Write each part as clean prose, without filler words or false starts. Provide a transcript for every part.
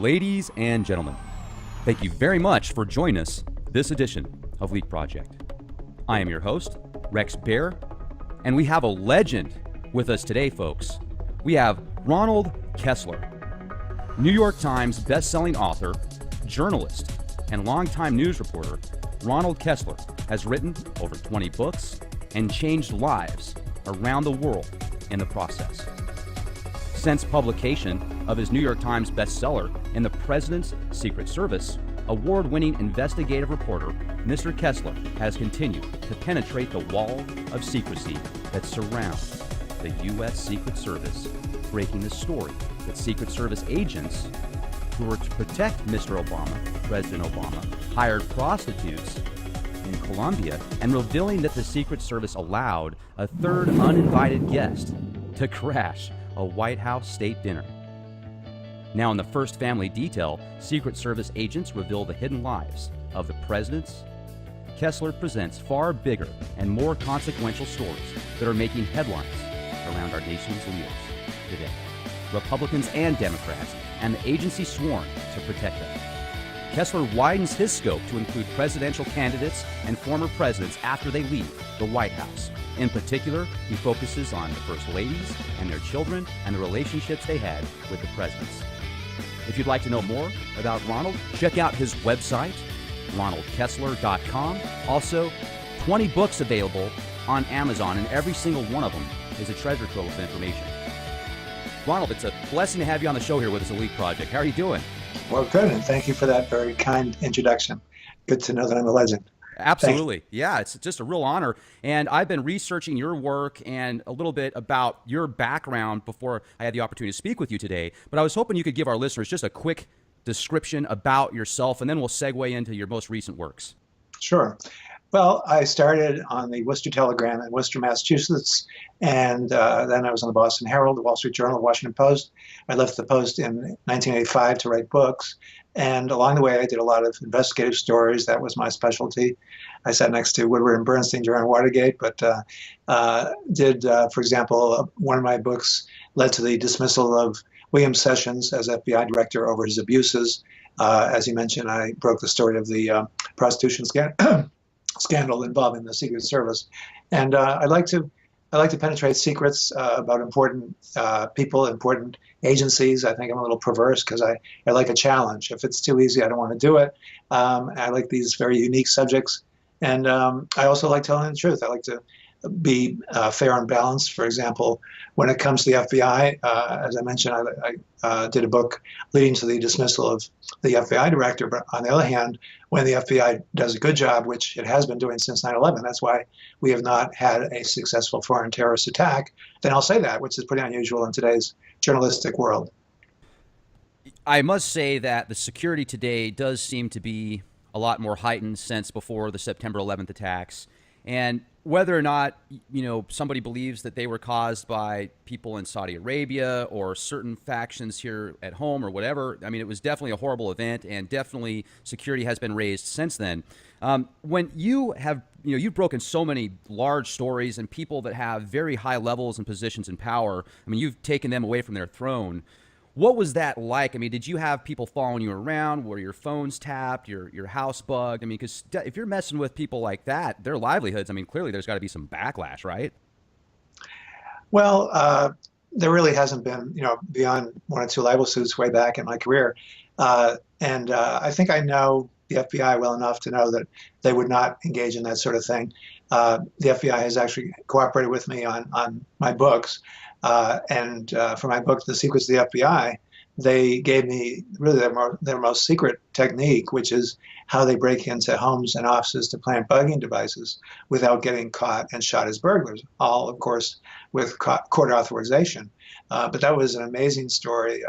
Ladies and gentlemen, thank you very much for joining us this edition of Leak Project. I am your host, Rex Bear, and we have a legend with us today, folks. We have Ronald Kessler, New York Times bestselling author, journalist, and longtime news reporter. Ronald Kessler has written over 20 books and changed lives around the world in the process. Since publication of his New York Times bestseller in the President's Secret Service, award-winning investigative reporter Mr. Kessler has continued to penetrate the wall of secrecy that surrounds the U.S. Secret Service, breaking the story that Secret Service agents who were to protect Mr. Obama, President Obama, hired prostitutes in Colombia, and revealing that the Secret Service allowed a third uninvited guest to crash a White House state dinner. Now, in the first family detail, Secret Service agents reveal the hidden lives of the presidents. Kessler presents far bigger and more consequential stories that are making headlines around our nation's leaders today, Republicans and Democrats, and the agency sworn to protect them. Kessler widens his scope to include presidential candidates and former presidents after they leave the White House. In particular, he focuses on the first ladies and their children and the relationships they had with the presidents. If you'd like to know more about Ronald, check out his website, ronaldkessler.com. Also, 20 books available on Amazon, and every single one of them is a treasure trove of information. Ronald, it's a blessing to have you on the show here with us at Leak Project. How are you doing? Well, good, and thank you for that very kind introduction. Good to know that I'm a legend. Absolutely. Yeah, it's just a real honor. And I've been researching your work and a little bit about your background before I had the opportunity to speak with you today. But I was hoping you could give our listeners just a quick description about yourself, and then we'll segue into your most recent works. Sure. Well, I started on the Worcester Telegram in Worcester, Massachusetts, and then I was on the Boston Herald, the Wall Street Journal, the Washington Post. I left the Post in 1985 to write books, and along the way I did a lot of investigative stories. That was my specialty. I sat next to Woodward and Bernstein during Watergate, but for example, one of my books led to the dismissal of William Sessions as FBI director over his abuses. As you mentioned, I broke the story of the prostitution scandal involving the Secret Service, and I like to penetrate secrets about important people, important agencies. I think I'm a little perverse because I like a challenge. If it's too easy, I don't want to do it. I like these very unique subjects, and I also like telling the truth. I like to be fair and balanced. For example, when it comes to the FBI, as I mentioned, I did a book leading to the dismissal of the FBI director. But on the other hand, when the FBI does a good job, which it has been doing since 9/11, that's why we have not had a successful foreign terrorist attack, then I'll say that, which is pretty unusual in today's journalistic world. I must say that the security today does seem to be a lot more heightened since before the September 11th attacks. And whether or not, somebody believes that they were caused by people in Saudi Arabia or certain factions here at home or whatever, I mean, it was definitely a horrible event, and definitely security has been raised since then. When you have, you've broken so many large stories and people that have very high levels and positions in power, I mean, you've taken them away from their throne. What was that like? I mean, did you have people following you around? Were your phones tapped, your house bugged? I mean, because if you're messing with people like that, their livelihoods, I mean, clearly there's got to be some backlash, right? Well, there really hasn't been, beyond one or two libel suits way back in my career. And I think I know the FBI well enough to know that they would not engage in that sort of thing. The FBI has actually cooperated with me on my books. And for my book, The Secrets of the FBI, they gave me really their most secret technique, which is how they break into homes and offices to plant bugging devices without getting caught and shot as burglars, all, of course, with court authorization. But that was an amazing story.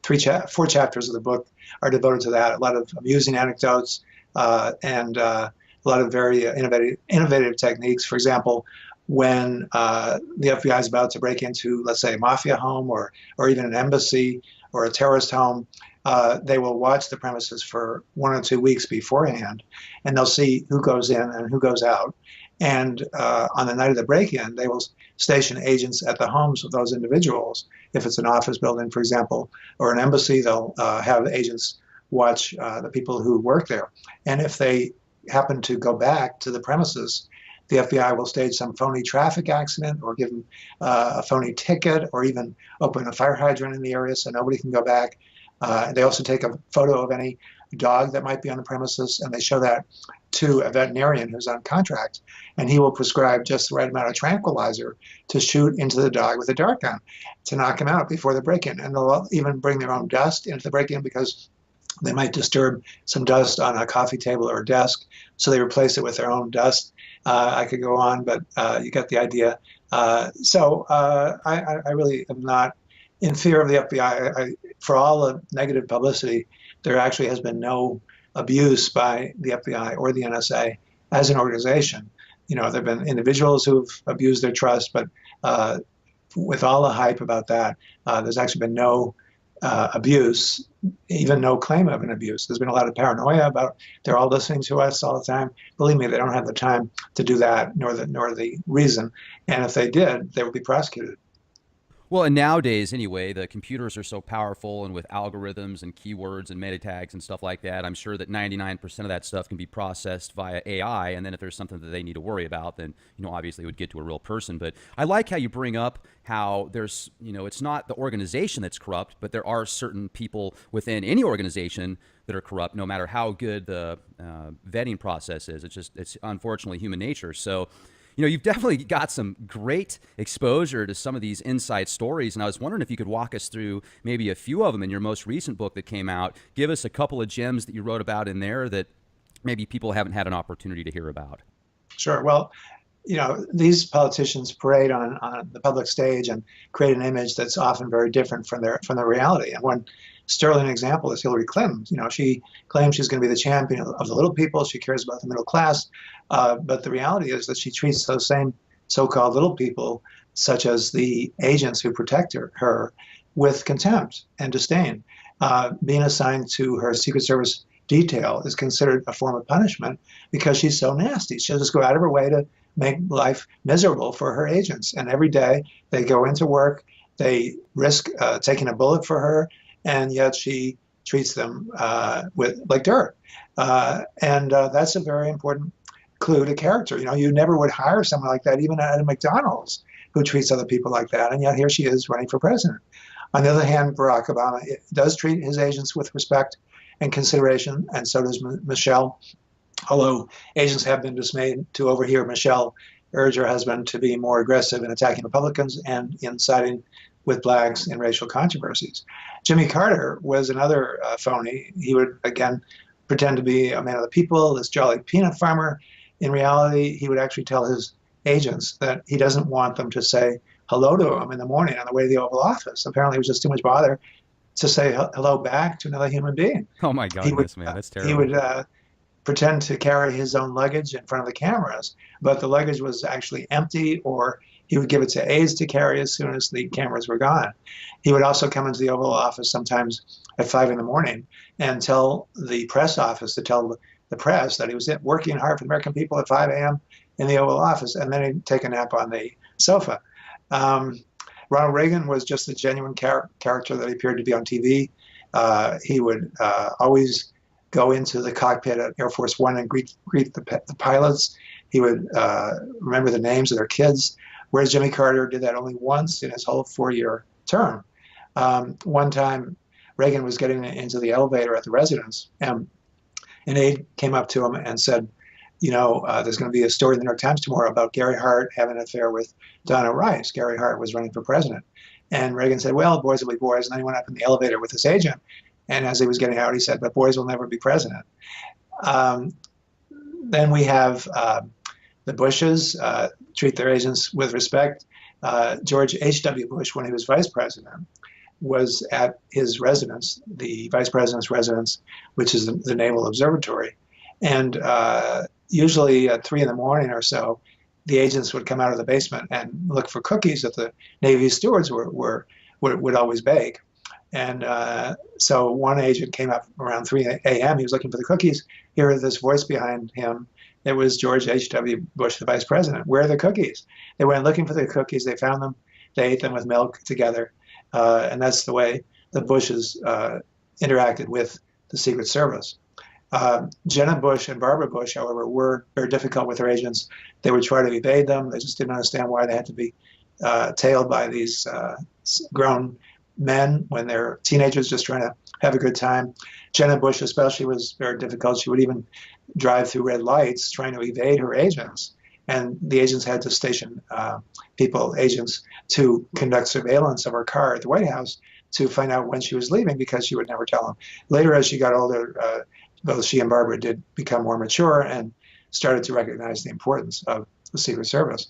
4 chapters of the book are devoted to that, a lot of amusing anecdotes and a lot of very innovative techniques. For example, when the FBI is about to break into, let's say, a mafia home or even an embassy or a terrorist home, they will watch the premises for 1 or 2 weeks beforehand, and they'll see who goes in and who goes out. And on the night of the break-in, they will station agents at the homes of those individuals. If it's an office building, for example, or an embassy, they'll have agents watch the people who work there. And if they happen to go back to the premises, the FBI will stage some phony traffic accident or give them a phony ticket or even open a fire hydrant in the area so nobody can go back. They also take a photo of any dog that might be on the premises, and they show that to a veterinarian who's on contract, and he will prescribe just the right amount of tranquilizer to shoot into the dog with a dart gun to knock him out before the break-in. And they'll even bring their own dust into the break-in because they might disturb some dust on a coffee table or a desk, so they replace it with their own dust. I could go on, but you get the idea. I really am not in fear of the FBI. For all the negative publicity, there actually has been no abuse by the FBI or the NSA as an organization. There have been individuals who've abused their trust, but with all the hype about that, there's actually been no abuse, even no claim of an abuse. There's been a lot of paranoia about they're all listening to us all the time. Believe me, they don't have the time to do that, nor the reason. And if they did, they would be prosecuted. Well, and nowadays, anyway, the computers are so powerful, and with algorithms and keywords and meta tags and stuff like that, I'm sure that 99% of that stuff can be processed via AI. And then if there's something that they need to worry about, then, obviously it would get to a real person. But I like how you bring up how there's, it's not the organization that's corrupt, but there are certain people within any organization that are corrupt, no matter how good the vetting process is. It's unfortunately human nature. So, you've definitely got some great exposure to some of these inside stories. And I was wondering if you could walk us through maybe a few of them in your most recent book that came out. Give us a couple of gems that you wrote about in there that maybe people haven't had an opportunity to hear about. Sure. Well, these politicians parade on the public stage and create an image that's often very different from their reality. And one sterling example is Hillary Clinton. She claims she's going to be the champion of the little people. She cares about the middle class. But the reality is that she treats those same so-called little people, such as the agents who protect her, with contempt and disdain. Being assigned to her Secret Service detail is considered a form of punishment because she's so nasty. She'll just go out of her way to make life miserable for her agents. And every day they go into work, they risk taking a bullet for her, and yet she treats them like dirt. And that's a very important clue to character. You never would hire someone like that, even at a McDonald's, who treats other people like that. And yet here she is running for president. On the other hand, Barack Obama does treat his agents with respect and consideration, and so does Michelle. Although agents have been dismayed to overhear Michelle urge her husband to be more aggressive in attacking Republicans and in siding with blacks in racial controversies. Jimmy Carter was another phony. He would, again, pretend to be a man of the people, this jolly peanut farmer. In reality, he would actually tell his agents that he doesn't want them to say hello to him in the morning on the way to the Oval Office. Apparently, it was just too much bother to say hello back to another human being. Oh, my goodness, man, that's terrible. He would pretend to carry his own luggage in front of the cameras, but the luggage was actually empty, or he would give it to aides to carry as soon as the cameras were gone. He would also come into the Oval Office sometimes at 5 in the morning and tell the press office to tell the press that he was working hard for the American people at 5 a.m. in the Oval Office, and then he'd take a nap on the sofa. Ronald Reagan was just a genuine character that he appeared to be on TV. He would always go into the cockpit at Air Force One and greet the pilots. He would remember the names of their kids, whereas Jimmy Carter did that only once in his whole 4-year term. One time, Reagan was getting into the elevator at the residence, and an aide came up to him and said, there's going to be a story in the New York Times tomorrow about Gary Hart having an affair with Donna Rice. Gary Hart was running for president. And Reagan said, well, boys will be boys. And then he went up in the elevator with his agent. And as he was getting out, he said, but boys will never be president. Then we have the Bushes treat their agents with respect. George H.W. Bush, when he was vice president, was at his residence, the vice president's residence, which is the Naval Observatory. And usually at 3 in the morning or so, the agents would come out of the basement and look for cookies that the Navy stewards would always bake. And so one agent came up around 3 a.m. He was looking for the cookies. He heard this voice behind him It was George H.W. Bush, the vice president. Where are the cookies? They went looking for the cookies. They found them. They ate them with milk together. And that's the way the Bushes interacted with the Secret Service. Jenna Bush and Barbara Bush, however, were very difficult with their agents. They would try to evade them. They just didn't understand why they had to be tailed by these grown men when they're teenagers just trying to have a good time. Jenna Bush especially was very difficult. She would even drive through red lights trying to evade her agents. And the agents had to station agents, to conduct surveillance of her car at the White House to find out when she was leaving, because she would never tell them. Later, as she got older, both she and Barbara did become more mature and started to recognize the importance of the Secret Service.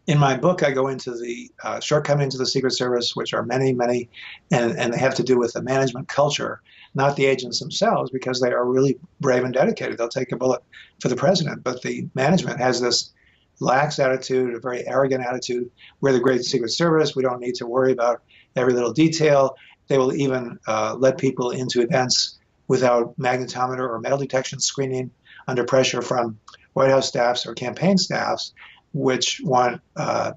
In my book, I go into the shortcomings of the Secret Service, which are many, many, and they have to do with the management culture, not the agents themselves, because they are really brave and dedicated. They'll take a bullet for the president, but the management has this lax attitude, a very arrogant attitude. We're the great Secret Service. We don't need to worry about every little detail. They will even let people into events without magnetometer or metal detection screening under pressure from White House staffs or campaign staffs, which want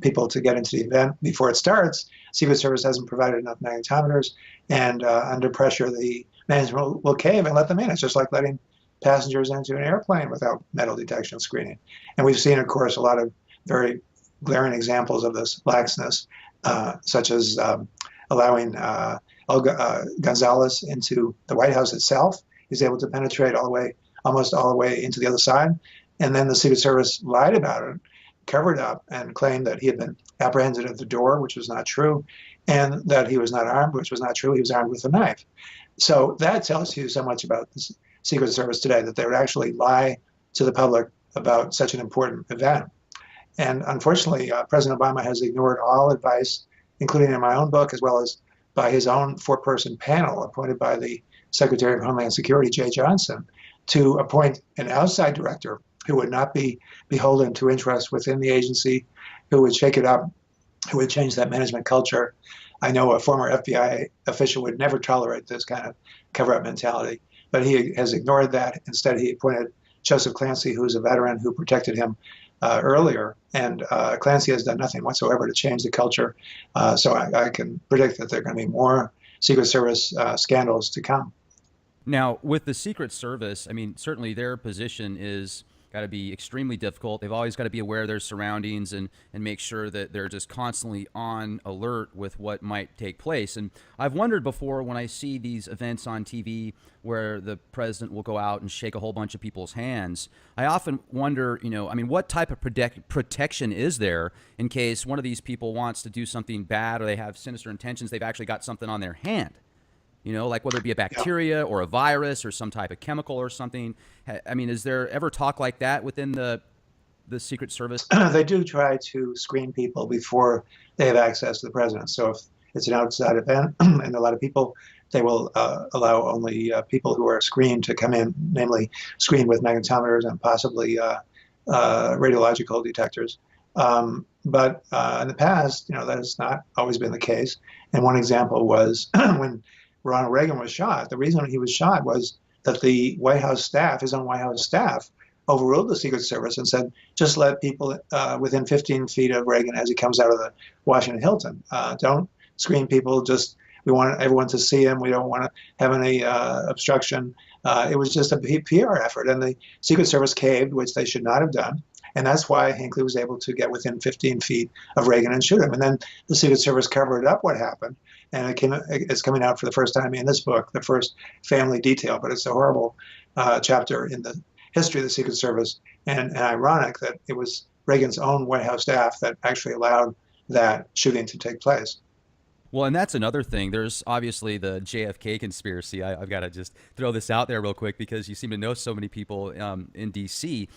people to get into the event before it starts. Secret Service hasn't provided enough magnetometers, and under pressure, the management will cave and let them in. It's just like letting passengers into an airplane without metal detection screening. And we've seen, of course, a lot of very glaring examples of this laxness, such as allowing Olga Gonzalez into the White House itself. He's able to penetrate almost all the way into the other side. And then the Secret Service lied about it, covered up, and claimed that he had been apprehended at the door, which was not true, and that he was not armed, which was not true. He was armed with a knife. So that tells you so much about the Secret Service today, that they would actually lie to the public about such an important event. And unfortunately, President Obama has ignored all advice, including in my own book, as well as by his own four-person panel appointed by the Secretary of Homeland Security, Jay Johnson, to appoint an outside director who would not be beholden to interests within the agency, who would shake it up, who would change that management culture. I know a former FBI official would never tolerate this kind of cover-up mentality, but he has ignored that. Instead, he appointed Joseph Clancy, who's a veteran who protected him earlier. And Clancy has done nothing whatsoever to change the culture. So I can predict that there are going to be more Secret Service scandals to come. Now, with the Secret Service, I mean, certainly their position is got to be extremely difficult. They've always got to be aware of their surroundings and make sure that they're just constantly on alert with what might take place. And I've wondered before, when I see these events on TV where the president will go out and shake a whole bunch of people's hands, I often wonder, what type of protection is there in case one of these people wants to do something bad or they have sinister intentions, they've actually got something on their hand? Like whether it be a bacteria or a virus or some type of chemical or something. I mean, is there ever talk like that within the Secret Service? They do try to screen people before they have access to the president. So if it's an outside event and a lot of people, they will allow only people who are screened to come in, namely screened with magnetometers and possibly radiological detectors. But in the past, that has not always been the case. And one example was when Ronald Reagan was shot. The reason he was shot was that the White House staff, his own White House staff, overruled the Secret Service and said, just let people within 15 feet of Reagan as he comes out of the Washington Hilton. Don't screen people. We want everyone to see him. We don't want to have any obstruction. It was just a PR effort, and the Secret Service caved, which they should not have done. And that's why Hinckley was able to get within 15 feet of Reagan and shoot him. And then the Secret Service covered up what happened. And it's coming out for the first time in this book, the first family detail. But it's a horrible chapter in the history of the Secret Service. And ironic that it was Reagan's own White House staff that actually allowed that shooting to take place. Well, and that's another thing. There's obviously the JFK conspiracy. I've got to just throw this out there real quick because you seem to know so many people in D.C.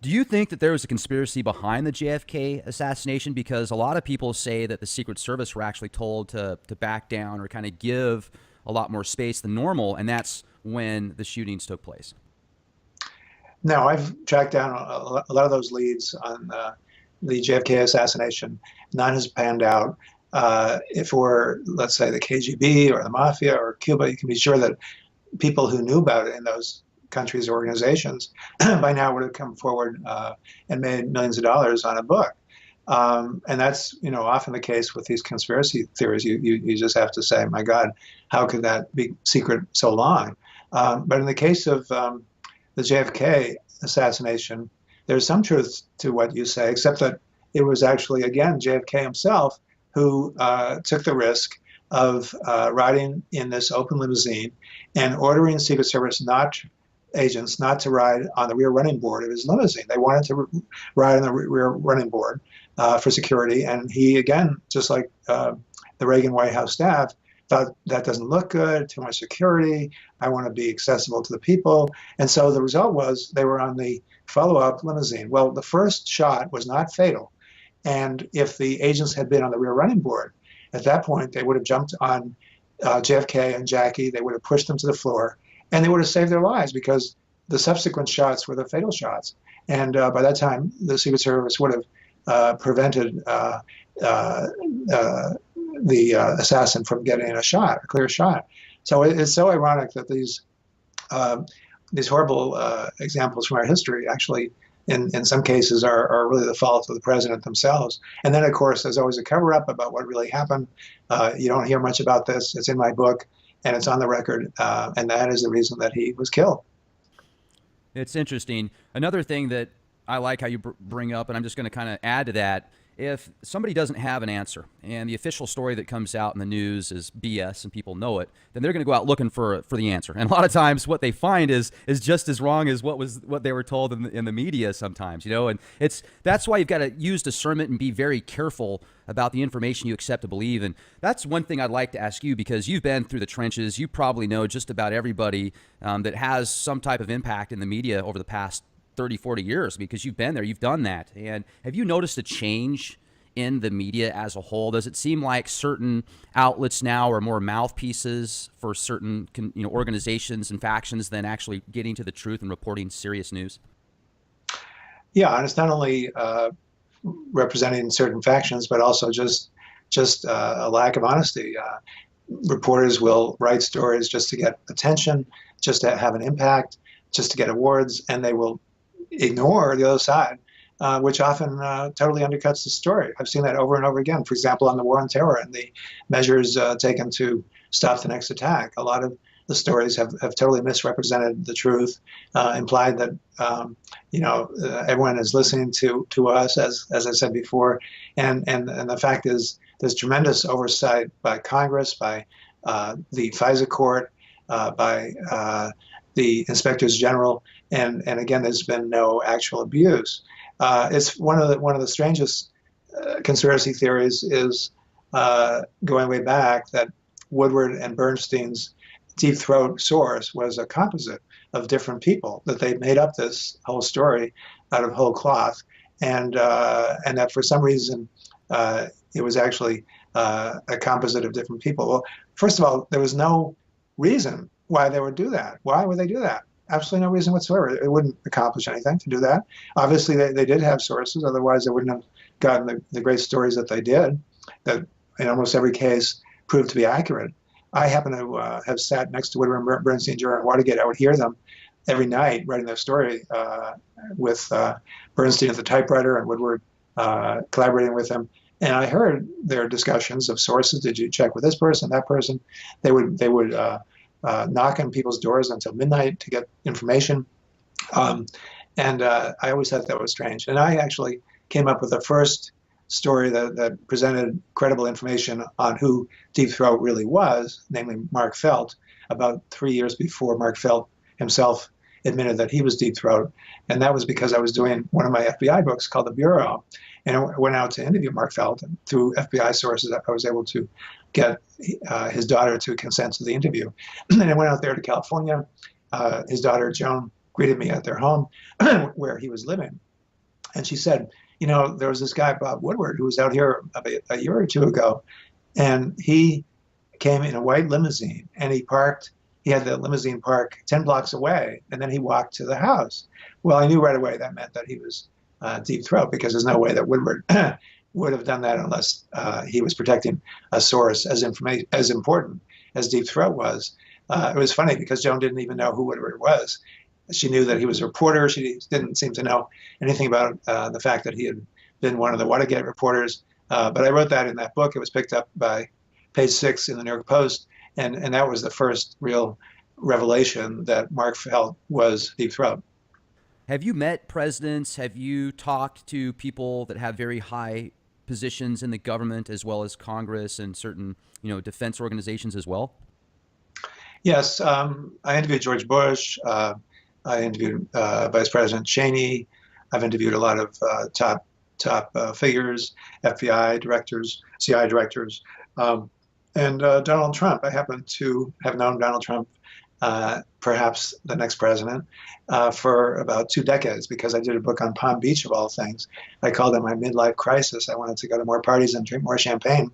Do you think that there was a conspiracy behind the JFK assassination? Because a lot of people say that the Secret Service were actually told to back down or kind of give a lot more space than normal, and that's when the shootings took place. No, I've tracked down a lot of those leads on the JFK assassination. None has panned out. If we're, let's say, the KGB or the Mafia or Cuba, you can be sure that people who knew about it in those countries or organizations by now would have come forward and made millions of dollars on a book. And that's, often the case with these conspiracy theories. You just have to say, my God, how could that be secret so long? But in the case of the JFK assassination, there's some truth to what you say, except that it was actually, again, JFK himself who took the risk of riding in this open limousine and ordering Secret Service agents not to ride on the rear running board of his limousine. They wanted to ride on the rear running board for security. And he, again, just like the Reagan White House staff, thought that doesn't look good, too much security. I want to be accessible to the people. And so the result was they were on the follow-up limousine. Well, the first shot was not fatal. And if the agents had been on the rear running board, at that point, they would have jumped on JFK and Jackie. They would have pushed them to the floor, and they would have saved their lives because the subsequent shots were the fatal shots. And by that time, the Secret Service would have prevented the assassin from getting a clear shot. So it's so ironic that these horrible examples from our history actually, in some cases, are really the fault of the president themselves. And then, of course, there's always a cover-up about what really happened. You don't hear much about this. It's in my book, and it's on the record, and that is the reason that he was killed. It's interesting. Another thing that I like how you bring up, and I'm just going to kind of add to that, if somebody doesn't have an answer and the official story that comes out in the news is BS and people know it, then they're going to go out looking for the answer. And a lot of times what they find is just as wrong as what they were told in the media sometimes, and that's why you've got to use discernment and be very careful about the information you accept to believe. And that's one thing I'd like to ask you, because you've been through the trenches. You probably know just about everybody that has some type of impact in the media over the past 30, 40 years, because you've been there, you've done that. And have you noticed a change in the media as a whole? Does it seem like certain outlets now are more mouthpieces for certain organizations and factions than actually getting to the truth and reporting serious news? Yeah, and it's not only representing certain factions, but also just a lack of honesty. Reporters will write stories just to get attention, just to have an impact, just to get awards, and they will ignore the other side, which often totally undercuts the story. I've seen that over and over again. For example, on the war on terror and the measures taken to stop the next attack. A lot of the stories have totally misrepresented the truth, implied that everyone is listening to us, as I said before, and the fact is there's tremendous oversight by Congress, by the FISA court, by the inspectors general, and again, there's been no actual abuse. It's one of the strangest conspiracy theories is going way back that Woodward and Bernstein's Deep Throat source was a composite of different people, that they made up this whole story out of whole cloth, and that for some reason it was actually a composite of different people. Well, first of all, there was no reason why they would do that. Why would they do that? Absolutely no reason whatsoever. It wouldn't accomplish anything to do that. Obviously, they did have sources. Otherwise, they wouldn't have gotten the great stories that they did, that in almost every case proved to be accurate. I happen to have sat next to Woodward and Bernstein during Watergate. I would hear them every night writing their story with Bernstein at the typewriter and Woodward collaborating with him. And I heard their discussions of sources. Did you check with this person, that person? They would knock on people's doors until midnight to get information. And I always thought that was strange. And I actually came up with the first story that presented credible information on who Deep Throat really was, namely Mark Felt, about 3 years before Mark Felt himself admitted that he was Deep Throat. And that was because I was doing one of my FBI books called The Bureau. And I went out to interview Mark Felt, and through FBI sources, I was able to get his daughter to consent to the interview. And I went out there to California. His daughter, Joan, greeted me at their home where he was living. And she said, there was this guy, Bob Woodward, who was out here a year or two ago, and he came in a white limousine, and he had the limousine park 10 blocks away, and then he walked to the house. Well, I knew right away that meant that he was Deep Throat, because there's no way that Woodward would have done that unless he was protecting a source as important as Deep Throat was. It was funny because Joan didn't even know who Woodward was. She knew that he was a reporter. She didn't seem to know anything about the fact that he had been one of the Watergate reporters. But I wrote that in that book. It was picked up by Page Six in the New York Post, and that was the first real revelation that Mark felt was Deep Throat. Have you met presidents? Have you talked to people that have very high positions in the government as well as Congress and certain, defense organizations as well? Yes, I interviewed George Bush. I interviewed Vice President Cheney. I've interviewed a lot of top figures, FBI directors, CIA directors, and Donald Trump. I happen to have known Donald Trump, perhaps the next president, for about 2 decades because I did a book on Palm Beach of all things. I called it my midlife crisis. I wanted to go to more parties and drink more champagne.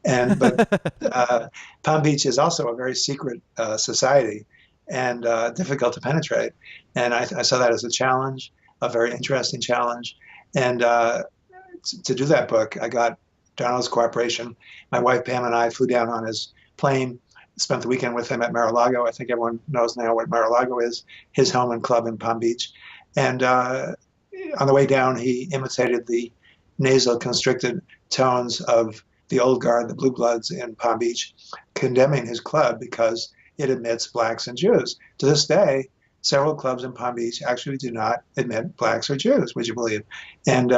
But Palm Beach is also a very secret society and difficult to penetrate. And I saw that as a challenge, a very interesting challenge. And to do that book, I got Donald's cooperation. My wife Pam and I flew down on his plane, spent the weekend with him at Mar-a-Lago. I think everyone knows now what Mar-a-Lago is, his home and club in Palm Beach. And on the way down, he imitated the nasal constricted tones of the old guard, the Blue Bloods in Palm Beach, condemning his club because it admits blacks and Jews. To this day, several clubs in Palm Beach actually do not admit blacks or Jews, would you believe? And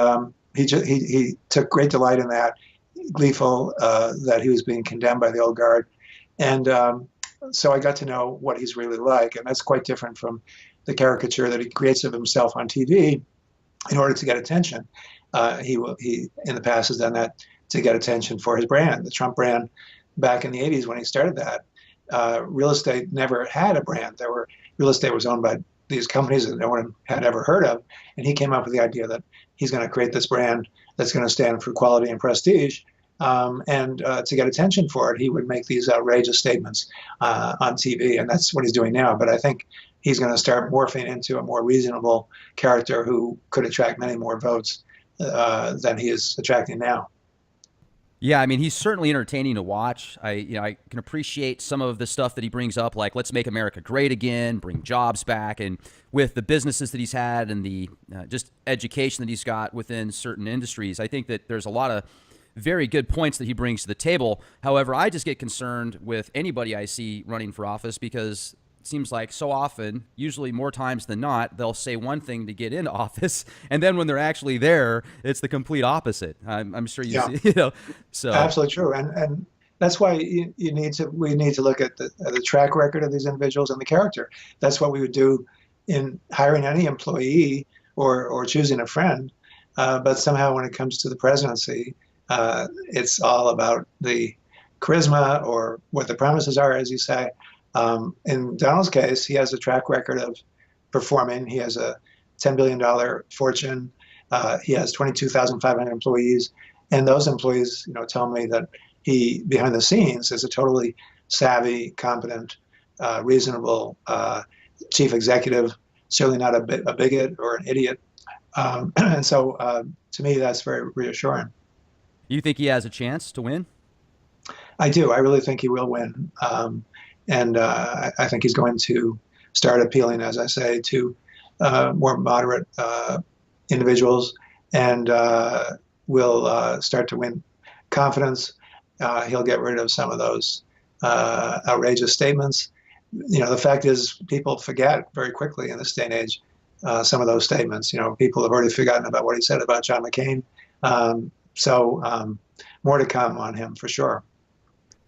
he took great delight in that, gleeful that he was being condemned by the old guard. And so I got to know what he's really like, and that's quite different from the caricature that he creates of himself on TV in order to get attention. He in the past has done that to get attention for his brand, the Trump brand. Back in the 80s when he started that, real estate never had a brand. Real estate was owned by these companies that no one had ever heard of, and he came up with the idea that he's going to create this brand that's going to stand for quality and prestige. And to get attention for it, he would make these outrageous statements on TV, and that's what he's doing now. But I think he's going to start morphing into a more reasonable character who could attract many more votes than he is attracting now. Yeah, I mean, he's certainly entertaining to watch. I can appreciate some of the stuff that he brings up, like let's make America great again, bring jobs back, and with the businesses that he's had and the just education that he's got within certain industries, I think that there's a lot of very good points that he brings to the table. However, I just get concerned with anybody I see running for office because it seems like so often, usually more times than not, they'll say one thing to get into office, and then when they're actually there, it's the complete opposite. I'm sure you see, so absolutely true, and that's why we need to look at the track record of these individuals and the character. That's what we would do in hiring any employee or choosing a friend. But somehow, when it comes to the presidency, it's all about the charisma or what the promises are, as you say. In Donald's case, he has a track record of performing. He has a $10 billion fortune. He has 22,500 employees. And those employees, tell me that he, behind the scenes, is a totally savvy, competent, reasonable chief executive, certainly not a bigot or an idiot. And so to me, that's very reassuring. You think he has a chance to win? I do. I really think he will win. And I think he's going to start appealing, as I say, to more moderate individuals and will start to win confidence. He'll get rid of some of those outrageous statements. The fact is people forget very quickly in this day and age some of those statements. People have already forgotten about what he said about John McCain. So more to come on him for sure.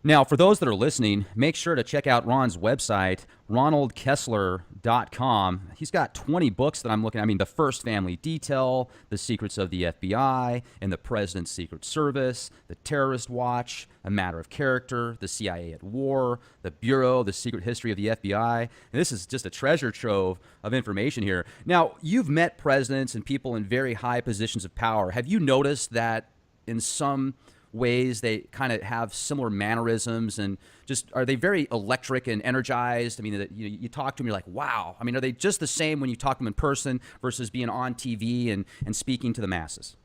Now, for those that are listening, make sure to check out Ron's website, ronaldkessler.com. He's got 20 books that I'm looking at. I mean, The First Family Detail, The Secrets of the FBI and the President's Secret Service, The Terrorist Watch, A Matter of Character, The CIA at War, The Bureau, The Secret History of the FBI. And this is just a treasure trove of information here. Now, you've met presidents and people in very high positions of power. Have you noticed that in some ways they kind of have similar mannerisms and just are they very electric and energized? I mean, you talk to them, you're like, wow. I mean, are they just the same when you talk to them in person versus being on TV and speaking to the masses?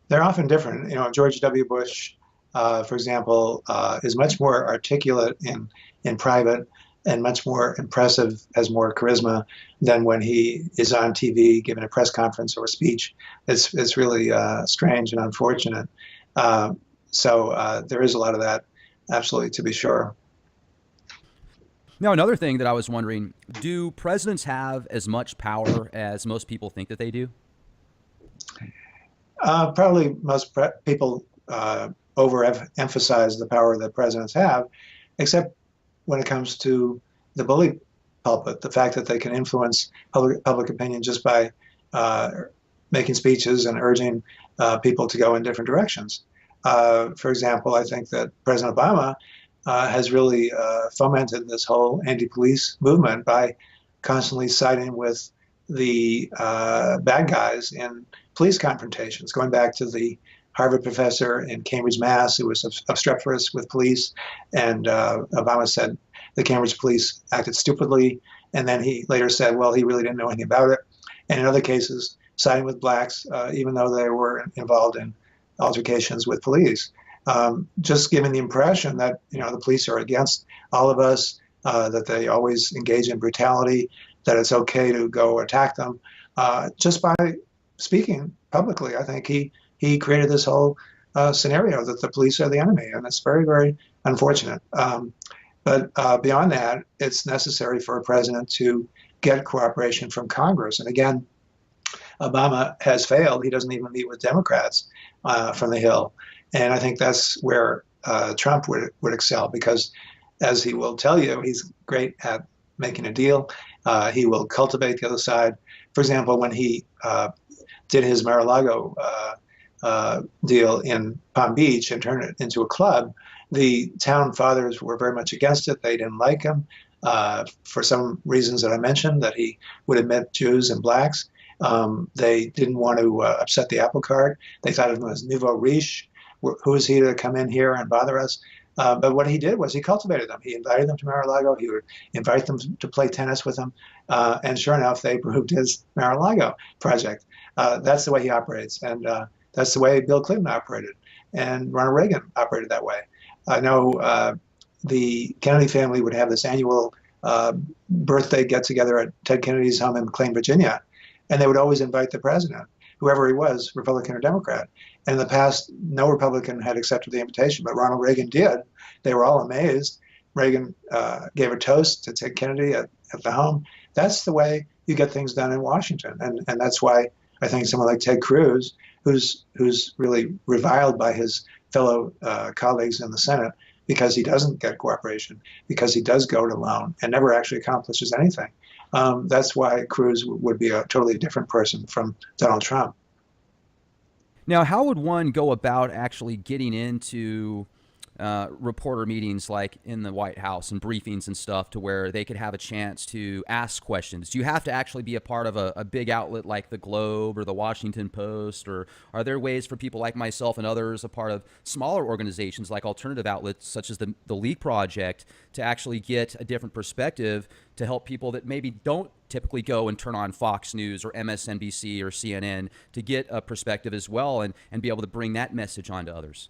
They're often different. George W. Bush, for example, is much more articulate in private. and much more impressive, has more charisma than when he is on TV giving a press conference or a speech. It's really strange and unfortunate. So there is a lot of that, absolutely, to be sure. Now, another thing that I was wondering, do presidents have as much power as most people think that they do? Probably most people overemphasize the power that presidents have, except when it comes to the bully pulpit, the fact that they can influence public opinion just by uh, making speeches and urging people to go in different directions. For example, I think that President Obama has really fomented this whole anti-police movement by constantly siding with the bad guys in police confrontations, going back to the Harvard professor in Cambridge, Mass, who was obstreperous with police, and Obama said the Cambridge police acted stupidly, and then he later said, well, he really didn't know anything about it. And in other cases, siding with blacks, even though they were involved in altercations with police, just giving the impression that the police are against all of us, that they always engage in brutality, that it's okay to go attack them, just by speaking publicly. I think he created this whole scenario that the police are the enemy, and it's very, very unfortunate. But beyond that, it's necessary for a president to get cooperation from Congress. And again, Obama has failed. He doesn't even meet with Democrats from the Hill. And I think that's where Trump would excel, because, as he will tell you, he's great at making a deal. He will cultivate the other side. For example, when he did his Mar-a-Lago deal in Palm Beach and turned it into a club, the town fathers were very much against it. They didn't like him for some reasons that I mentioned, that he would admit Jews and blacks. They didn't want to upset the apple cart. They thought of him as nouveau riche. Who is he to come in here and bother us? But what he did was he cultivated them. He invited them to Mar-a-Lago. He would invite them to play tennis with him. And sure enough, they approved his Mar-a-Lago project. That's the way he operates. And that's the way Bill Clinton operated. And Ronald Reagan operated that way. I know the Kennedy family would have this annual birthday get-together at Ted Kennedy's home in McLean, Virginia. And they would always invite the president, whoever he was, Republican or Democrat. And in the past, no Republican had accepted the invitation, but Ronald Reagan did. They were all amazed. Reagan gave a toast to Ted Kennedy at the home. That's the way you get things done in Washington. And that's why I think someone like Ted Cruz, who's really reviled by his fellow colleagues in the Senate because he doesn't get cooperation, because he does go it alone and never actually accomplishes anything. That's why Cruz would be a totally different person from Donald Trump. Now, how would one go about actually getting into reporter meetings like in the White House and briefings and stuff to where they could have a chance to ask questions? Do you have to actually be a part of a big outlet like the Globe or the Washington Post, or are there ways for people like myself and others, a part of smaller organizations like alternative outlets such as the Leak Project, to actually get a different perspective to help people that maybe don't typically go and turn on Fox News or MSNBC or CNN, to get a perspective as well and be able to bring that message on to others?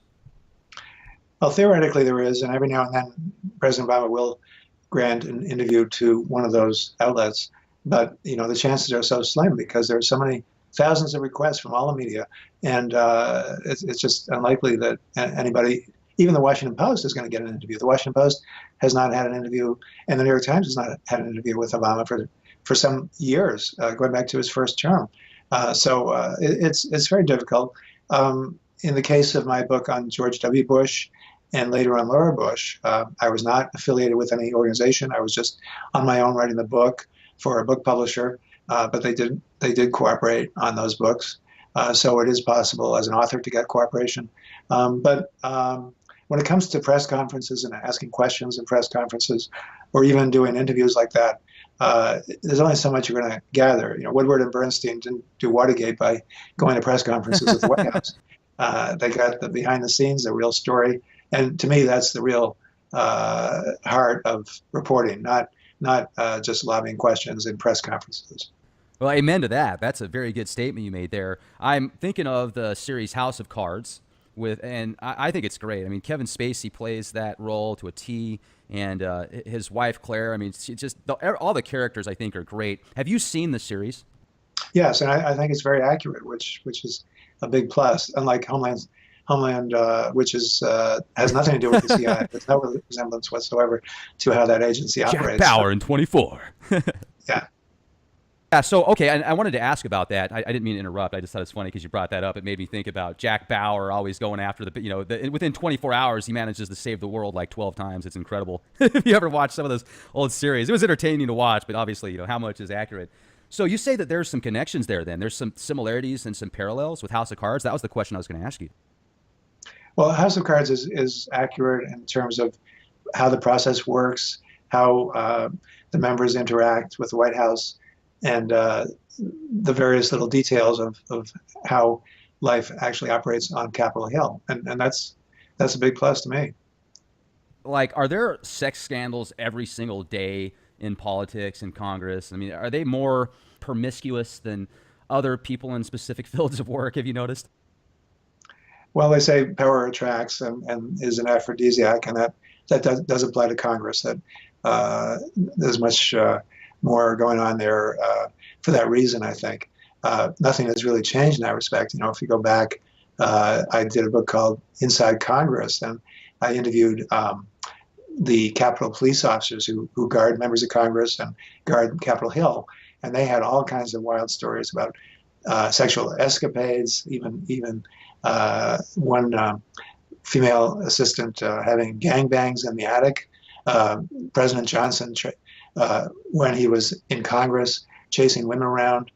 Well, theoretically there is, and every now and then President Obama will grant an interview to one of those outlets. But the chances are so slim because there are so many thousands of requests from all the media, and it's just unlikely that anybody, even the Washington Post, is going to get an interview. The Washington Post has not had an interview, and the New York Times has not had an interview with Obama for some years, going back to his first term. So it's very difficult. In the case of my book on George W. Bush and later on Laura Bush, I was not affiliated with any organization. I was just on my own writing the book for a book publisher, but they did cooperate on those books. So it is possible as an author to get cooperation. But when it comes to press conferences and asking questions in press conferences, or even doing interviews like that, there's only so much you're going to gather. Woodward and Bernstein didn't do Watergate by going to press conferences at the White House. They got the behind the scenes, the real story. And to me, that's the real heart of reporting, not just lobbying questions in press conferences. Well, amen to that. That's a very good statement you made there. I'm thinking of the series House of Cards, and I think it's great. I mean, Kevin Spacey plays that role to a T, and his wife Claire. I mean, she just all the characters I think are great. Have you seen the series? Yes, and I think it's very accurate, which is a big plus. Unlike Homeland, which is has nothing to do with the CIA. There's no resemblance whatsoever to how that agency Jack operates. Bauer in 24. Yeah. Yeah, so, okay, I wanted to ask about that. I didn't mean to interrupt. I just thought it's funny because you brought that up. It made me think about Jack Bauer always going after within 24 hours, he manages to save the world like 12 times. It's incredible. If you ever watch some of those old series, it was entertaining to watch, but obviously, how much is accurate. So you say that there's some connections there then. There's some similarities and some parallels with House of Cards. That was the question I was going to ask you. Well, House of Cards is accurate in terms of how the process works, how the members interact with the White House, and the various little details of how life actually operates on Capitol Hill. And that's a big plus to me. Like, are there sex scandals every single day in politics and Congress? I mean, are they more promiscuous than other people in specific fields of work? Have you noticed? Well, they say power attracts and is an aphrodisiac, and that does apply to Congress. That there's much more going on there for that reason, I think. Nothing has really changed in that respect. If you go back, I did a book called Inside Congress, and I interviewed the Capitol police officers who guard members of Congress and guard Capitol Hill, and they had all kinds of wild stories about sexual escapades, even one female assistant having gangbangs in the attic. President Johnson, when he was in Congress, chasing women around.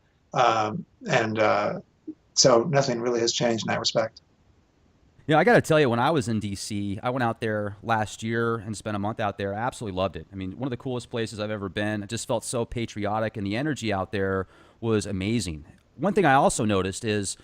So nothing really has changed in that respect. I got to tell you, when I was in D.C., I went out there last year and spent a month out there. I absolutely loved it. I mean, one of the coolest places I've ever been. I just felt so patriotic, and the energy out there was amazing. One thing I also noticed is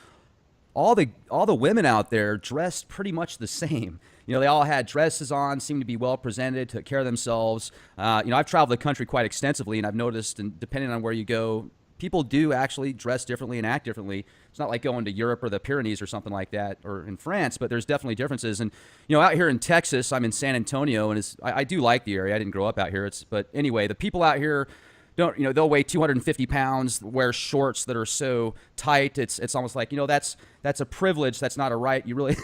all the women out there dressed pretty much the same. They all had dresses on, seemed to be well presented, took care of themselves. I've traveled the country quite extensively, and I've noticed, and depending on where you go, people do actually dress differently and act differently. It's not like going to Europe or the Pyrenees or something like that, or in France, but there's definitely differences. And, out here in Texas, I'm in San Antonio, and I do like the area. I didn't grow up out here. But anyway, the people out here don't, they'll weigh 250 pounds, wear shorts that are so tight. It's almost like, that's a privilege. That's not a right. You really,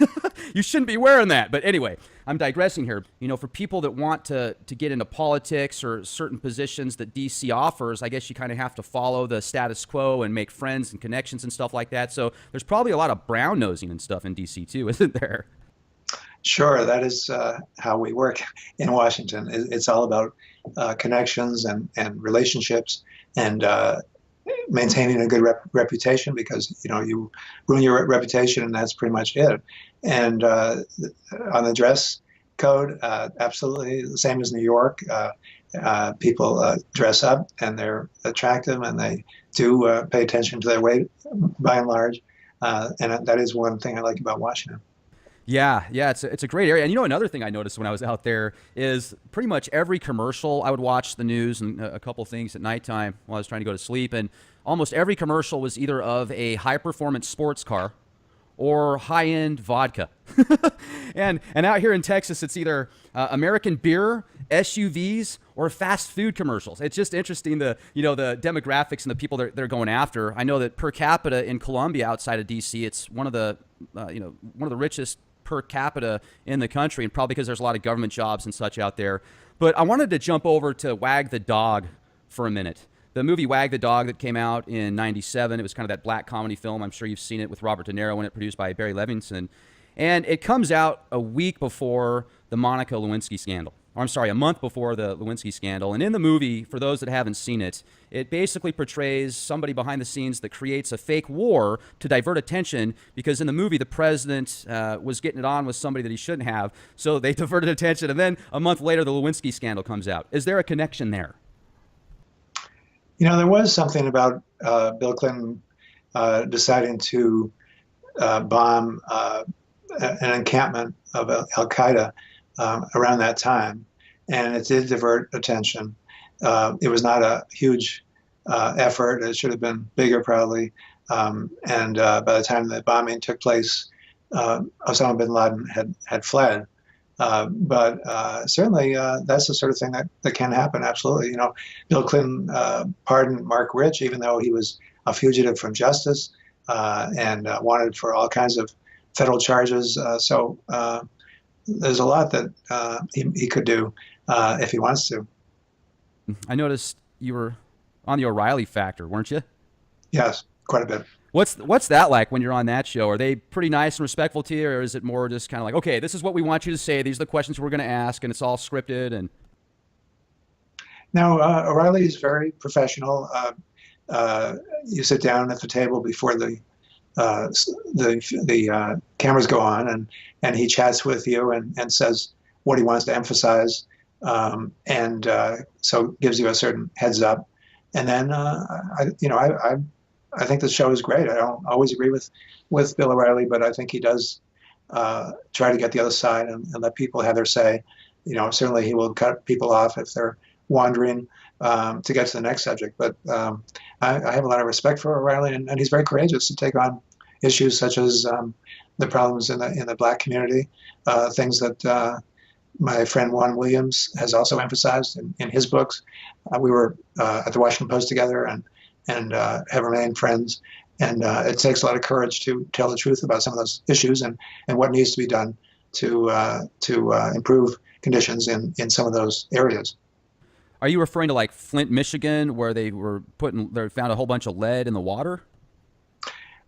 you shouldn't be wearing that. But anyway, I'm digressing here. For people that want to get into politics or certain positions that DC offers, I guess you kind of have to follow the status quo and make friends and connections and stuff like that. So there's probably a lot of brown nosing and stuff in DC too, isn't there? Sure, that is how we work in Washington. It's all about connections and relationships and maintaining a good reputation, because you ruin your reputation and that's pretty much it. And on the dress code, absolutely the same as New York. People dress up and they're attractive and they do pay attention to their weight by and large. And that is one thing I like about Washington. Yeah, it's a great area. And another thing I noticed when I was out there is pretty much every commercial. I would watch the news and a couple things at nighttime while I was trying to go to sleep, and almost every commercial was either of a high-performance sports car or high-end vodka. and out here in Texas, it's either American beer, SUVs, or fast food commercials. It's just interesting the demographics and the people they're going after. I know that per capita in Colombia, outside of DC, it's one of the richest per capita in the country, and probably because there's a lot of government jobs and such out there. But I wanted to jump over to Wag the Dog for a minute. The movie Wag the Dog that came out in '97, it was kind of that black comedy film. I'm sure you've seen it, with Robert De Niro in it, produced by Barry Levinson. And it comes out a week before the Monica Lewinsky scandal. Or I'm sorry, a month before the Lewinsky scandal. And in the movie, for those that haven't seen it, it basically portrays somebody behind the scenes that creates a fake war to divert attention, because in the movie, the president was getting it on with somebody that he shouldn't have. So they diverted attention. And then a month later, the Lewinsky scandal comes out. Is there a connection there? There was something about Bill Clinton deciding to bomb an encampment of Al-Qaeda around that time, and it did divert attention. It was not a huge effort. It should have been bigger, probably. And by the time the bombing took place, Osama bin Laden had fled. But certainly that's the sort of thing that can happen. Absolutely. Bill Clinton pardoned Mark Rich, even though he was a fugitive from justice and wanted for all kinds of federal charges. So there's a lot that he could do if he wants to. I noticed you were on the O'Reilly Factor, weren't you? Yes, quite a bit. What's that like when you're on that show? Are they pretty nice and respectful to you, or is it more just kind of like, okay, this is what we want you to say, these are the questions we're going to ask, and it's all scripted? And Now, O'Reilly is very professional. You sit down at the table before the cameras go on, and he chats with you and says what he wants to emphasize, and so gives you a certain heads up. And then I think the show is great. I don't always agree with Bill O'Reilly, but I think he does try to get the other side and let people have their say. Certainly he will cut people off if they're wandering to get to the next subject. But I have a lot of respect for O'Reilly, and he's very courageous to take on issues such as the problems in the Black community, things that my friend Juan Williams has also emphasized in his books. We were at the Washington Post together and have remained friends. And it takes a lot of courage to tell the truth about some of those issues and what needs to be done to improve conditions in some of those areas. are you referring to like Flint, Michigan, where they found a whole bunch of lead in the water?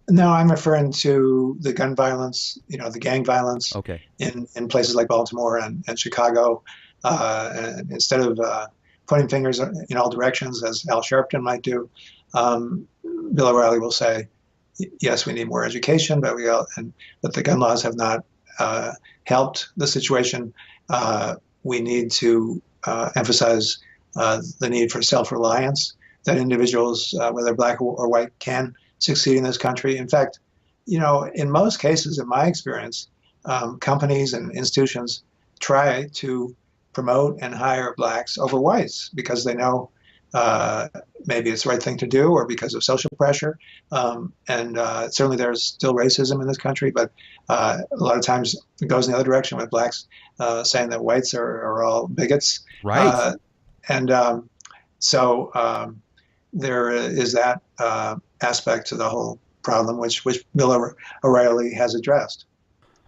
No, I'm referring to the gun violence, the gang violence Okay. in places like Baltimore and Chicago. And instead of pointing fingers in all directions, as Al Sharpton might do, Bill O'Reilly will say, yes, we need more education, but but the gun laws have not helped the situation. We need to emphasize the need for self-reliance, that individuals, whether black or white, can succeed in this country. In fact, in most cases, in my experience, companies and institutions try to promote and hire blacks over whites because they know maybe it's the right thing to do or because of social pressure. And certainly there's still racism in this country, but a lot of times it goes in the other direction with blacks saying that whites are all bigots. Right. And so there is that aspect to the whole problem, which Bill O'Reilly has addressed.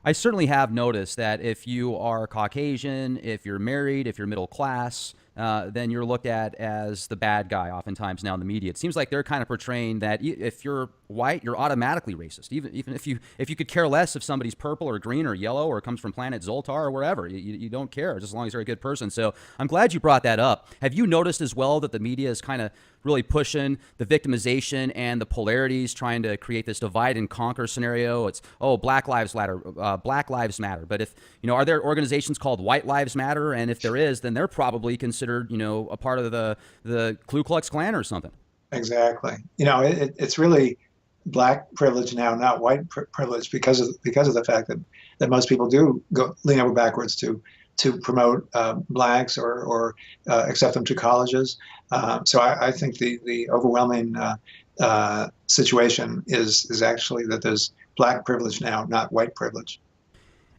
I certainly have noticed that if you are Caucasian, if you're married, if you're middle class, then you're looked at as the bad guy oftentimes now in the media. It seems like they're kind of portraying that if you're white, you're automatically racist. Even if you could care less if somebody's purple or green or yellow or comes from planet Zoltar or wherever. You don't care just as long as they're a good person. So I'm glad you brought that up. Have you noticed as well that the media is kind of really pushing the victimization and the polarities, trying to create this divide and conquer scenario? It's, oh, Black Lives Matter, Black Lives Matter. But if, are there organizations called White Lives Matter? And if there is, then they're probably considered, a part of the Ku Klux Klan or something. Exactly. It's really black privilege now, not white privilege, because of the fact that most people do lean over backwards to promote blacks or accept them to colleges. So I think the overwhelming situation is actually that there's black privilege now, not white privilege.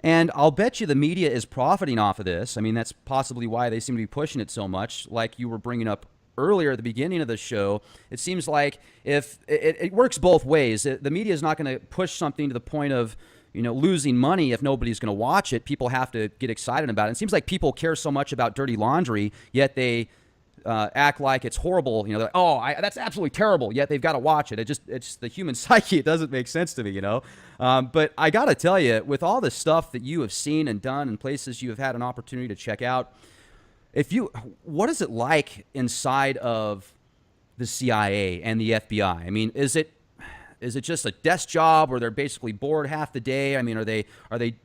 And I'll bet you the media is profiting off of this. I mean, that's possibly why they seem to be pushing it so much. Like you were bringing up earlier at the beginning of the show, it seems like if it works both ways. The media is not going to push something to the point of losing money if nobody's going to watch it. People have to get excited about it. It seems like people care so much about dirty laundry, yet they act like it's horrible. They're like, oh, that's absolutely terrible, yet they've got to watch it. It's the human psyche. It doesn't make sense to me, But I got to tell you, with all the stuff that you have seen and done and places you have had an opportunity to check out, what is it like inside of the CIA and the FBI? I mean, is it just a desk job where they're basically bored half the day? I mean, are they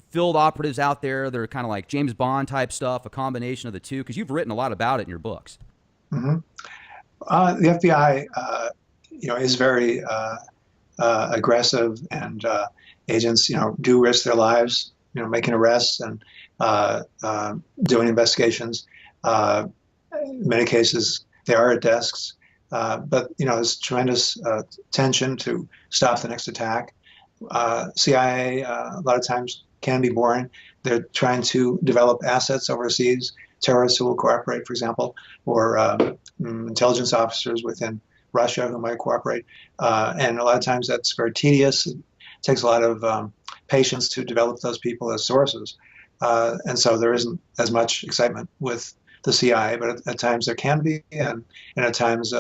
field operatives out there? They're kind of like James Bond type stuff, a combination of the two? Because you've written a lot about it in your books. Mm-hmm. The FBI, is very aggressive, and agents, do risk their lives, making arrests and doing investigations. In many cases, they are at desks, but there's tremendous tension to stop the next attack. CIA, a lot of times can be boring. They're trying to develop assets overseas, terrorists who will cooperate, for example, or intelligence officers within Russia who might cooperate. And a lot of times that's very tedious. It takes a lot of patience to develop those people as sources. And so there isn't as much excitement with the CIA, but at times there can be, and at times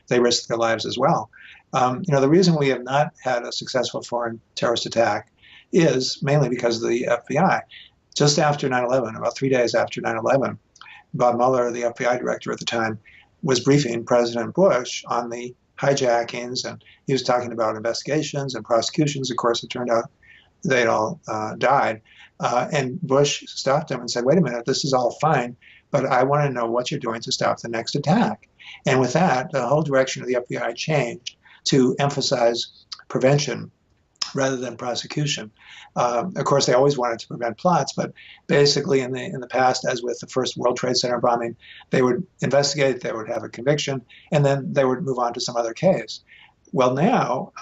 they risk their lives as well. The reason we have not had a successful foreign terrorist attack is mainly because of the FBI. Just after 9/11, about 3 days after 9/11, Bob Mueller, the FBI director at the time, was briefing President Bush on the hijackings, and he was talking about investigations and prosecutions. Of course, it turned out they'd all died. And Bush stopped him and said, wait a minute, this is all fine, but I want to know what you're doing to stop the next attack. And with that, the whole direction of the FBI changed to emphasize prevention rather than prosecution. Of course, they always wanted to prevent plots, but basically in the past, as with the first World Trade Center bombing, they would investigate, they would have a conviction, and then they would move on to some other case. Well, now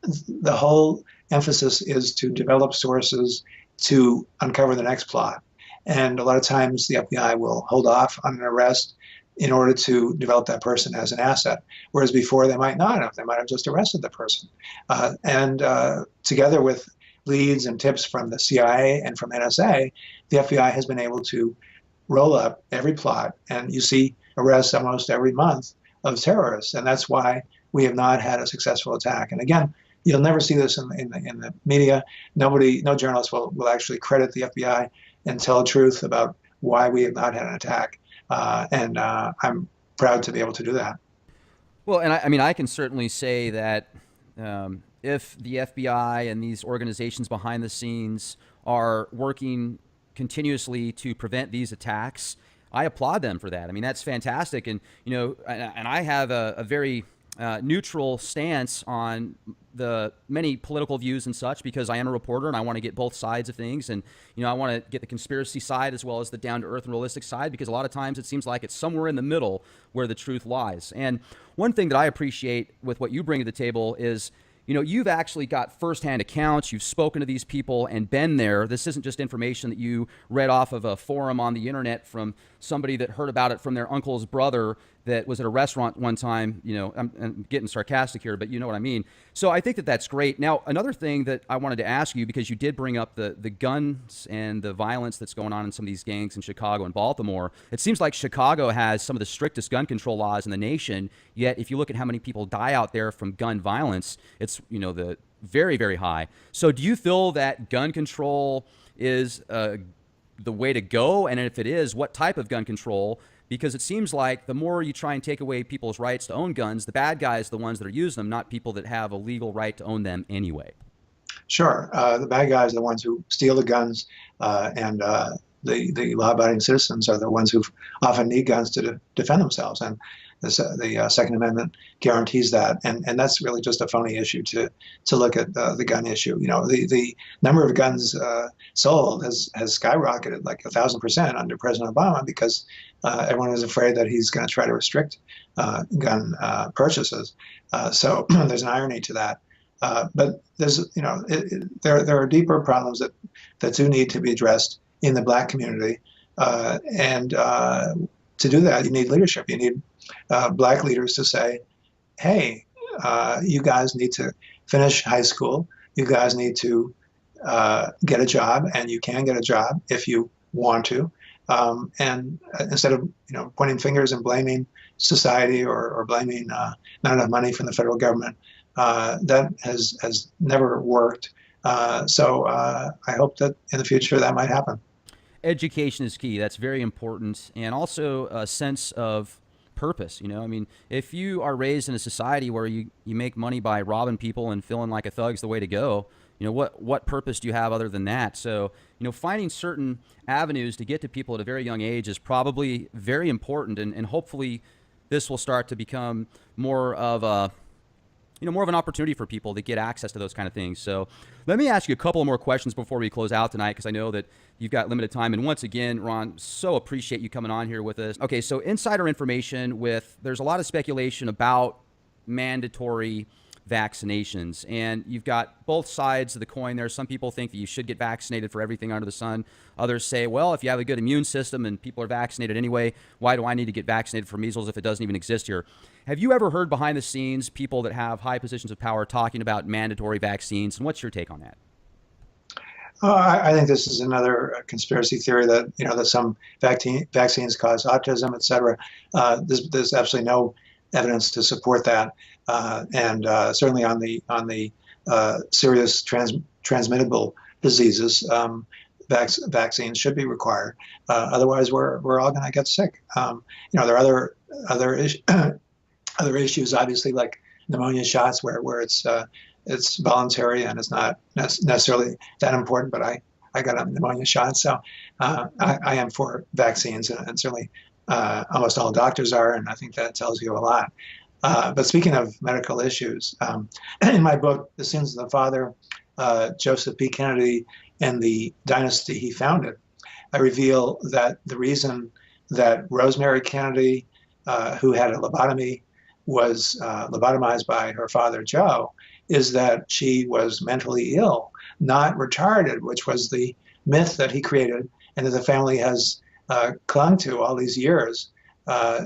the whole emphasis is to develop sources to uncover the next plot. And a lot of times the FBI will hold off on an arrest in order to develop that person as an asset, whereas before they might not have. They might have just arrested the person. And together with leads and tips from the CIA and from NSA, the FBI has been able to roll up every plot, and you see arrests almost every month of terrorists, and that's why we have not had a successful attack. And again, you'll never see this in the media. No journalist will actually credit the FBI and tell the truth about why we have not had an attack. And I'm proud to be able to do that. Well, and I mean, I can certainly say that if the FBI and these organizations behind the scenes are working continuously to prevent these attacks, I applaud them for that. I mean, that's fantastic. And, and I have a very neutral stance on the many political views and such, because I am a reporter and I want to get both sides of things. And, I want to get the conspiracy side as well as the down to earth and realistic side, because a lot of times it seems like it's somewhere in the middle where the truth lies. And one thing that I appreciate with what you bring to the table is, you've actually got firsthand accounts. You've spoken to these people and been there. This isn't just information that you read off of a forum on the internet from somebody that heard about it from their uncle's brother that was at a restaurant one time. I'm getting sarcastic here, but you know what I mean. So I think that that's great. Now, another thing that I wanted to ask you, because you did bring up the guns and the violence that's going on in some of these gangs in Chicago and Baltimore. It seems like Chicago has some of the strictest gun control laws in the nation. Yet, if you look at how many people die out there from gun violence, it's, the very, very high. So do you feel that gun control is the way to go? And if it is, what type of gun control? Because it seems like the more you try and take away people's rights to own guns, the bad guys are the ones that are using them, not people that have a legal right to own them anyway. Sure. The bad guys are the ones who steal the guns, and the law-abiding citizens are the ones who often need guns to defend themselves. And the Second Amendment guarantees that. And that's really just a phony issue to look at the gun issue. The number of guns sold has skyrocketed like 1,000% under President Obama, because everyone is afraid that he's going to try to restrict gun purchases. So there's an irony to that. But there's, there are deeper problems that do need to be addressed in the Black community, and to do that, you need leadership. You need Black leaders to say, "Hey, you guys need to finish high school. You guys need to get a job, and you can get a job if you want to." And instead of pointing fingers and blaming society or blaming not enough money from the federal government, that has never worked. So I hope that in the future that might happen. Education is key. That's very important. And also a sense of purpose. I mean, if you are raised in a society where you make money by robbing people and feeling like a thug's the way to go, what purpose do you have other than that? So, finding certain avenues to get to people at a very young age is probably very important. And hopefully this will start to become more of more of an opportunity for people to get access to those kind of things. So let me ask you a couple more questions before we close out tonight, because I know that you've got limited time. And once again, Ron, so appreciate you coming on here with us. Okay, so insider information there's a lot of speculation about mandatory vaccinations. And you've got both sides of the coin there. Some people think that you should get vaccinated for everything under the sun. Others say, well, if you have a good immune system and people are vaccinated anyway, why do I need to get vaccinated for measles if it doesn't even exist here? Have you ever heard behind the scenes people that have high positions of power talking about mandatory vaccines? And what's your take on that? I think this is another conspiracy theory that that some vaccines cause autism, et cetera. There's absolutely no evidence to support that, and certainly on the serious transmittable diseases, vaccines should be required. Otherwise, we're all going to get sick. There are other issues, obviously, like pneumonia shots, where it's voluntary and it's not necessarily that important, but I got a pneumonia shot, so I am for vaccines, and certainly almost all doctors are, and I think that tells you a lot. But speaking of medical issues, in my book, The Sins of the Father, Joseph P. Kennedy and the Dynasty He Founded, I reveal that the reason that Rosemary Kennedy, who had a lobotomy, was lobotomized by her father, Joe, is that she was mentally ill, not retarded, which was the myth that he created and that the family has clung to all these years,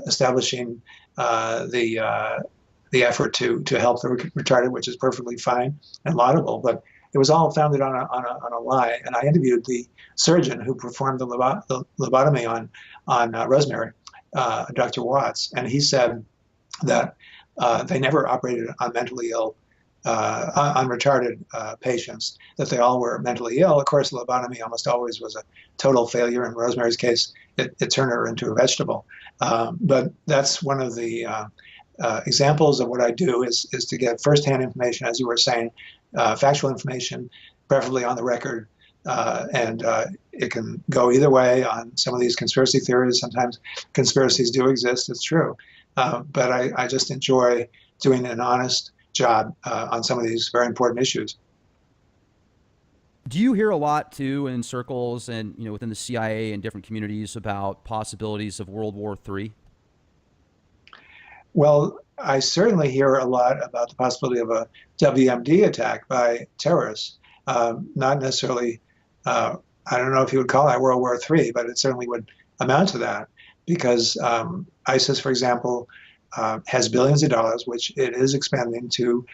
establishing the effort to help the retarded, which is perfectly fine and laudable. But it was all founded on a lie. And I interviewed the surgeon who performed the lobotomy on Rosemary, Dr. Watts, and he said that they never operated on mentally ill, on retarded patients, that they all were mentally ill. Of course, lobotomy almost always was a total failure. In Rosemary's case, it turned her into a vegetable. But that's one of the examples of what I do is to get firsthand information, as you were saying, factual information, preferably on the record. And it can go either way on some of these conspiracy theories. Sometimes conspiracies do exist, it's true. But I just enjoy doing an honest job on some of these very important issues. Do you hear a lot too in circles and within the CIA and different communities about possibilities of World War III? Well, I certainly hear a lot about the possibility of a WMD attack by terrorists. Not necessarily, I don't know if you would call that World War III, but it certainly would amount to that, because ISIS, for example, has billions of dollars, which it is expending to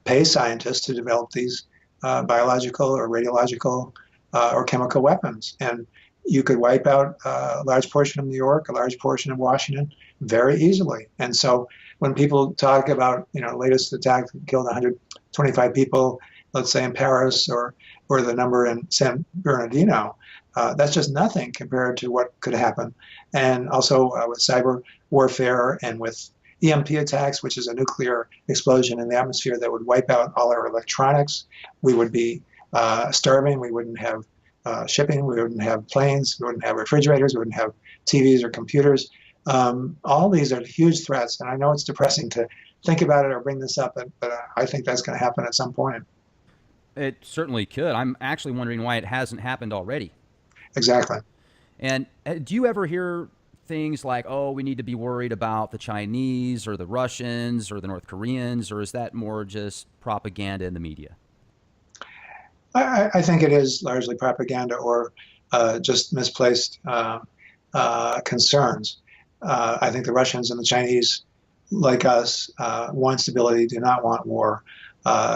pay scientists to develop these biological or radiological or chemical weapons. And you could wipe out a large portion of New York, a large portion of Washington very easily. And so when people talk about, latest attack that killed 125 people, let's say in Paris, or the number in San Bernardino, that's just nothing compared to what could happen. And also with cyber warfare and with EMP attacks, which is a nuclear explosion in the atmosphere that would wipe out all our electronics, we would be starving. We wouldn't have shipping. We wouldn't have planes. We wouldn't have refrigerators. We wouldn't have TVs or computers. All these are huge threats. And I know it's depressing to think about it or bring this up, but I think that's going to happen at some point. It certainly could. I'm actually wondering why it hasn't happened already. Exactly. And do you ever hear things like, oh, we need to be worried about the Chinese or the Russians or the North Koreans, or is that more just propaganda in the media? I think it is largely propaganda or just misplaced concerns. I think the Russians and the Chinese, like us, want stability, do not want war.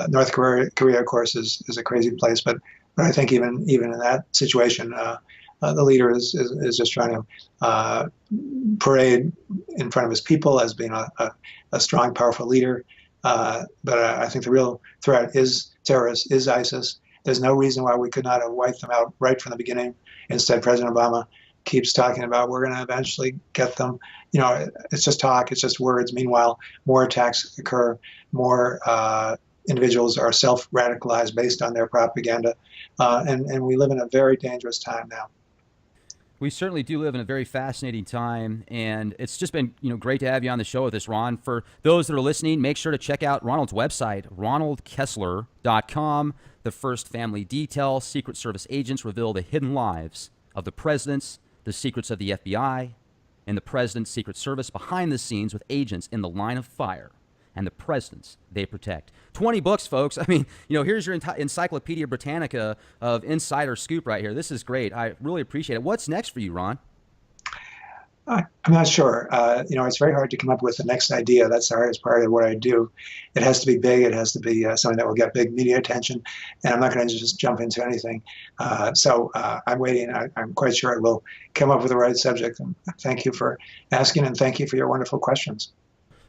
North Korea, of course, is a crazy place, but I think even in that situation, the leader is just trying to parade in front of his people as being a strong, powerful leader. But I think the real threat is terrorists, is ISIS. There's no reason why we could not have wiped them out right from the beginning. Instead, President Obama keeps talking about we're going to eventually get them. It's just talk, it's just words. Meanwhile, more attacks occur, more individuals are self-radicalized based on their propaganda, and we live in a very dangerous time now. We certainly do live in a very fascinating time, and it's just been great to have you on the show with us, Ron. For those that are listening, make sure to check out Ronald's website, ronaldkessler.com. The First Family Detail: Secret Service agents reveal the hidden lives of the presidents, the secrets of the FBI, and the president's Secret Service behind the scenes with agents in the line of fire. and the presidents they protect. 20 books, folks. I mean, here's your Encyclopedia Britannica of insider scoop right here. This is great. I really appreciate it. What's next for you, Ron? I'm not sure. It's very hard to come up with the next idea. That's the hardest part of what I do. It has to be big. It has to be something that will get big media attention. And I'm not going to just jump into anything. So I'm waiting. I'm quite sure I will come up with the right subject. And thank you for asking, and thank you for your wonderful questions.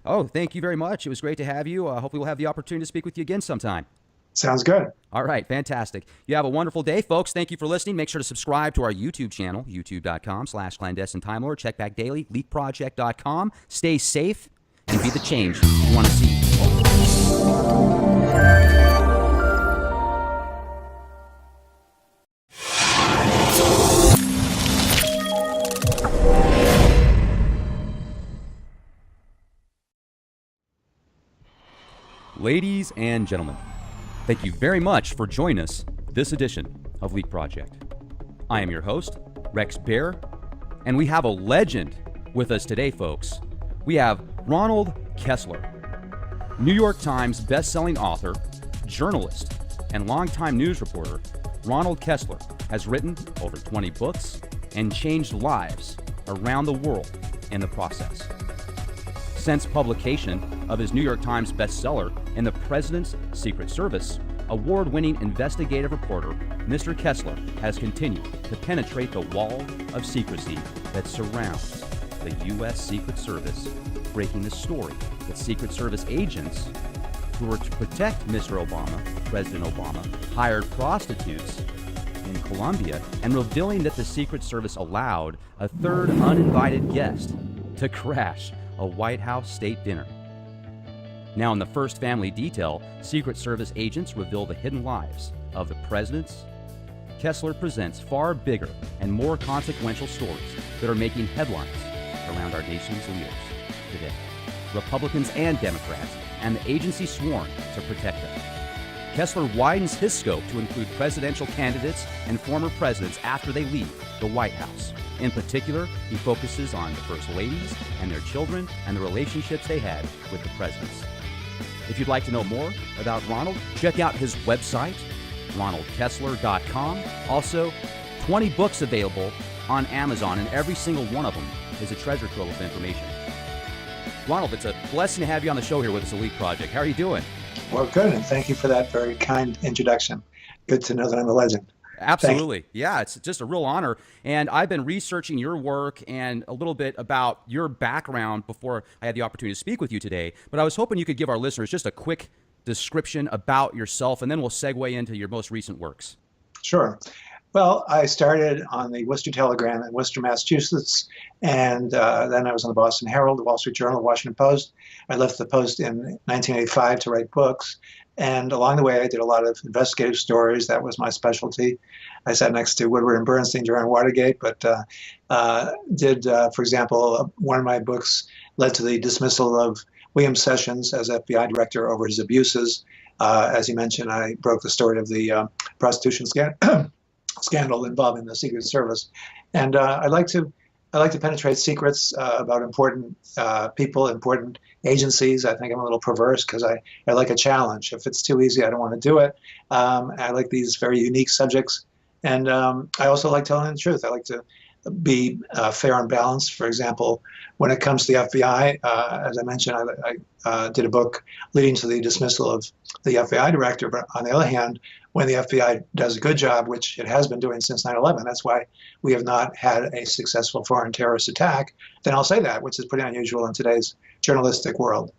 Oh, thank you very much. It was great to have you. Hopefully we'll have the opportunity to speak with you again sometime. Sounds good. All right, fantastic. You have a wonderful day, folks. Thank you for listening. Make sure to subscribe to our YouTube channel, youtube.com/clandestine time lord. Check back daily, leakproject.com. Stay safe and be the change you want to see. Ladies and gentlemen, thank you very much for joining us this edition of Leak Project. I am your host, Rex Bear, and we have a legend with us today, folks. We have Ronald Kessler, New York Times bestselling author, journalist, and longtime news reporter. Ronald Kessler has written over 20 books and changed lives around the world in the process. Since publication of his New York Times bestseller in the President's Secret Service, award-winning investigative reporter Mr. Kessler has continued to penetrate the wall of secrecy that surrounds the U.S. Secret Service, breaking the story that Secret Service agents who were to protect Mr. Obama, President Obama, hired prostitutes in Colombia, and revealing that the Secret Service allowed a third uninvited guest to crash a White House state dinner. Now, in the first family detail, Secret Service agents reveal the hidden lives of the presidents. Kessler presents far bigger and more consequential stories that are making headlines around our nation's leaders today, Republicans and Democrats, and the agency sworn to protect them. Kessler widens his scope to include presidential candidates and former presidents after they leave the White House. In particular, he focuses on the first ladies and their children and the relationships they had with the presidents. If you'd like to know more about Ronald, check out his website, ronaldkessler.com. Also, 20 books available on Amazon, and every single one of them is a treasure trove of information. Ronald, it's a blessing to have you on the show here with us, Elite Project. How are you doing? Well, good, and thank you for that very kind introduction. Good to know that I'm a legend. Absolutely. Yeah, it's just a real honor. And I've been researching your work and a little bit about your background before I had the opportunity to speak with you today. But I was hoping you could give our listeners just a quick description about yourself, and then we'll segue into your most recent works. Sure. Well, I started on the Worcester Telegram in Worcester, Massachusetts, and then I was on the Boston Herald, the Wall Street Journal, the Washington Post. I left the Post in 1985 to write books, and along the way I did a lot of investigative stories. That was my specialty. I sat next to Woodward and Bernstein during Watergate, but for example, one of my books led to the dismissal of William Sessions as FBI director over his abuses. As you mentioned, I broke the story of the prostitution scandal involving the Secret Service, and I like to penetrate secrets about important people, important agencies. I think I'm a little perverse because I like a challenge. If it's too easy, I don't want to do it. I like these very unique subjects, and I also like telling the truth. I like to be fair and balanced. For example, when it comes to the FBI, as I mentioned, I did a book leading to the dismissal of the FBI director. But on the other hand, when the FBI does a good job, which it has been doing since 9/11, that's why we have not had a successful foreign terrorist attack, then I'll say that, which is pretty unusual in today's journalistic world.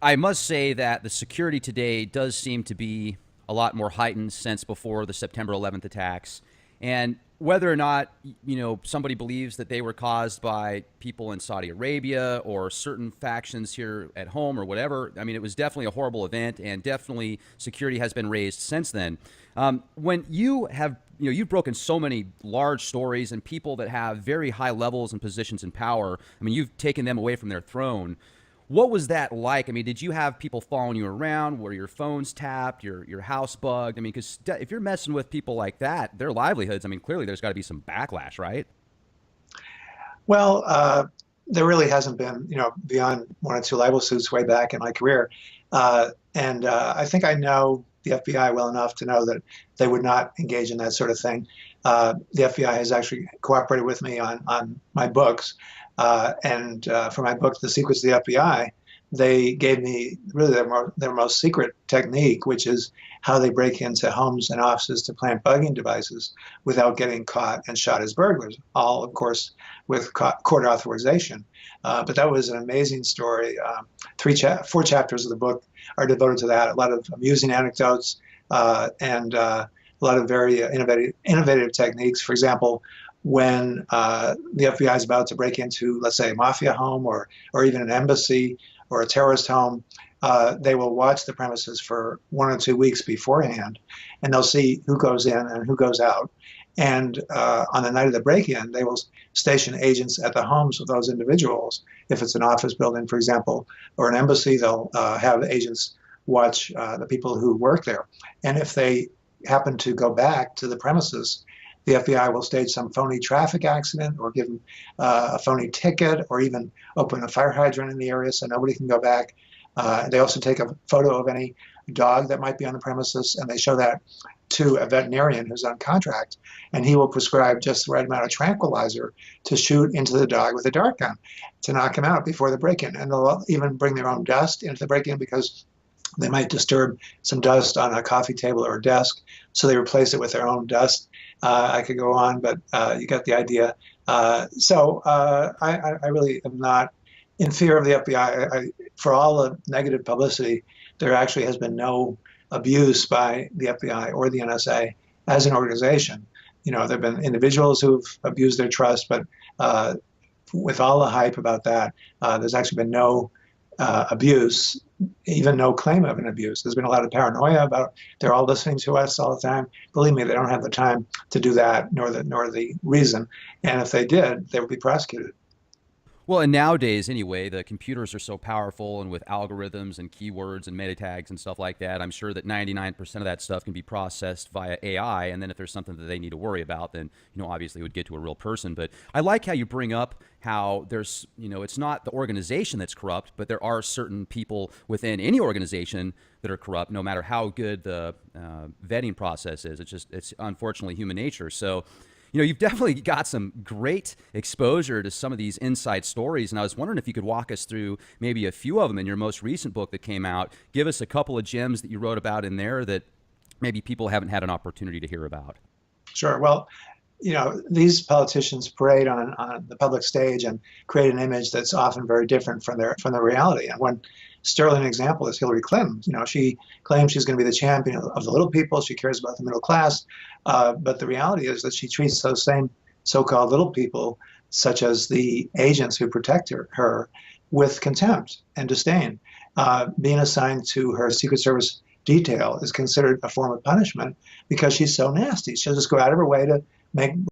I must say that the security today does seem to be a lot more heightened since before the September 11th attacks. And whether or not, somebody believes that they were caused by people in Saudi Arabia or certain factions here at home or whatever, I mean, it was definitely a horrible event, and definitely security has been raised since then. When you have, you've broken so many large stories and people that have very high levels and positions in power. I mean, you've taken them away from their throne. What was that like? I mean, did you have people following you around? Were your phones tapped, your house bugged? I mean, because if you're messing with people like that, their livelihoods, I mean, clearly there's got to be some backlash, right? Well, there really hasn't been, beyond one or two libel suits way back in my career. And I think I know the FBI well enough to know that they would not engage in that sort of thing. The FBI has actually cooperated with me on my books. And for my book, The Secrets of the FBI, they gave me really their most secret technique, which is how they break into homes and offices to plant bugging devices without getting caught and shot as burglars, all, of course, with court authorization. But that was an amazing story. 4 chapters of the book are devoted to that. A lot of amusing anecdotes and a lot of very innovative techniques. For example, when the FBI is about to break into, let's say, a mafia home or even an embassy or a terrorist home, they will watch the premises for 1 or 2 weeks beforehand, and they'll see who goes in and who goes out. And on the night of the break-in, they will station agents at the homes of those individuals. If it's an office building, for example, or an embassy, they'll have agents watch the people who work there. And if they happen to go back to the premises, the FBI will stage some phony traffic accident or give them a phony ticket or even open a fire hydrant in the area so nobody can go back. They also take a photo of any dog that might be on the premises, and they show that to a veterinarian who's on contract, and he will prescribe just the right amount of tranquilizer to shoot into the dog with a dart gun to knock him out before the break-in. And they'll even bring their own dust into the break-in because they might disturb some dust on a coffee table or a desk, so they replace it with their own dust. I could go on, but you got the idea. So I really am not in fear of the FBI. For all the negative publicity, there actually has been no abuse by the FBI or the NSA as an organization. There have been individuals who've abused their trust, but with all the hype about that, there's actually been no abuse, even no claim of an abuse. There's been a lot of paranoia about they're all listening to us all the time. Believe me, they don't have the time to do that, nor the reason. And if they did, they would be prosecuted. Well, and nowadays, anyway, the computers are so powerful, and with algorithms and keywords and meta tags and stuff like that, I'm sure that 99% of that stuff can be processed via AI. And then if there's something that they need to worry about, then, obviously it would get to a real person. But I like how you bring up how there's, it's not the organization that's corrupt, but there are certain people within any organization that are corrupt, no matter how good the vetting process is. It's unfortunately human nature. So, you've definitely got some great exposure to some of these inside stories. And I was wondering if you could walk us through maybe a few of them in your most recent book that came out. Give us a couple of gems that you wrote about in there that maybe people haven't had an opportunity to hear about. Sure. Well, these politicians parade on the public stage and create an image that's often very different from the reality. And one sterling example is Hillary Clinton. She claims she's going to be the champion of the little people. She cares about the middle class. But the reality is that she treats those same so-called little people, such as the agents who protect her, with contempt and disdain. Being assigned to her Secret Service detail is considered a form of punishment because she's so nasty. She'll just go out of her way to make